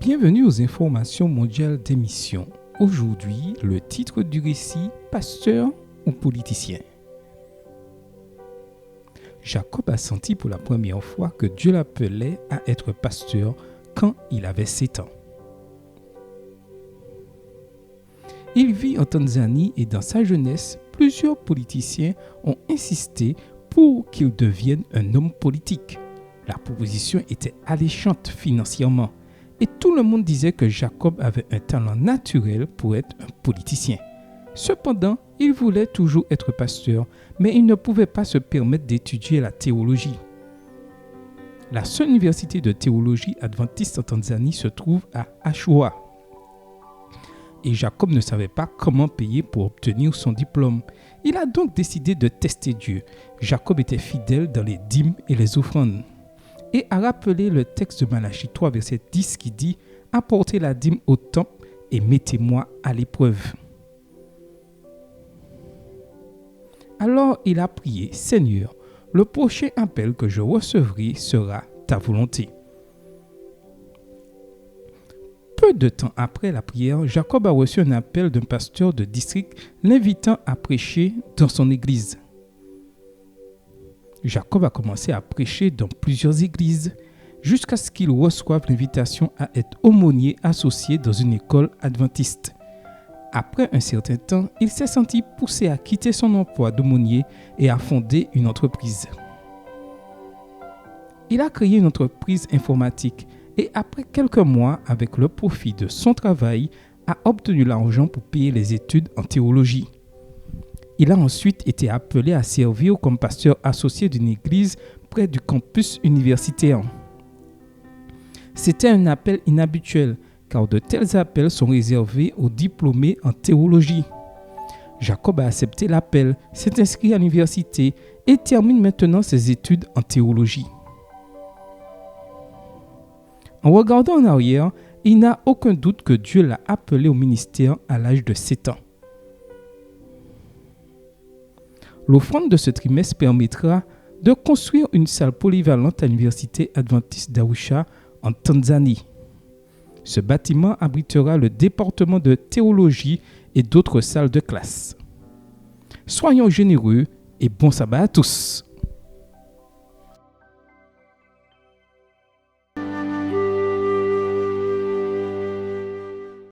Bienvenue aux informations mondiales d'émission. Aujourd'hui, le titre du récit, pasteur ou politicien. Jacob a senti pour la première fois que Dieu l'appelait à être pasteur quand il avait 7 ans. Il vit en Tanzanie et dans sa jeunesse, plusieurs politiciens ont insisté pour qu'il devienne un homme politique. La proposition était alléchante financièrement et tout le monde disait que Jacob avait un talent naturel pour être un politicien. Cependant, il voulait toujours être pasteur, mais il ne pouvait pas se permettre d'étudier la théologie. La seule université de théologie adventiste en Tanzanie se trouve à Arusha. Et Jacob ne savait pas comment payer pour obtenir son diplôme. Il a donc décidé de tester Dieu. Jacob était fidèle dans les dîmes et les offrandes. Et a rappelé le texte de Malachie 3, verset 10 qui dit « Apportez la dîme au temple et mettez-moi à l'épreuve. » Alors il a prié « Seigneur, le prochain appel que je recevrai sera ta volonté. » Peu de temps après la prière, Jacob a reçu un appel d'un pasteur de district l'invitant à prêcher dans son église. Jacob a commencé à prêcher dans plusieurs églises jusqu'à ce qu'il reçoive l'invitation à être aumônier associé dans une école adventiste. Après un certain temps, il s'est senti poussé à quitter son emploi d'aumônier et à fonder une entreprise. Il a créé une entreprise informatique et après quelques mois, avec le profit de son travail, a obtenu l'argent pour payer les études en théologie. Il a ensuite été appelé à servir comme pasteur associé d'une église près du campus universitaire. C'était un appel inhabituel, car de tels appels sont réservés aux diplômés en théologie. Jacob a accepté l'appel, s'est inscrit à l'université et termine maintenant ses études en théologie. En regardant en arrière, il n'a aucun doute que Dieu l'a appelé au ministère à l'âge de 7 ans. L'offrande de ce trimestre permettra de construire une salle polyvalente à l'université adventiste d'Arusha en Tanzanie. Ce bâtiment abritera le département de théologie et d'autres salles de classe. Soyons généreux et bon sabbat à tous!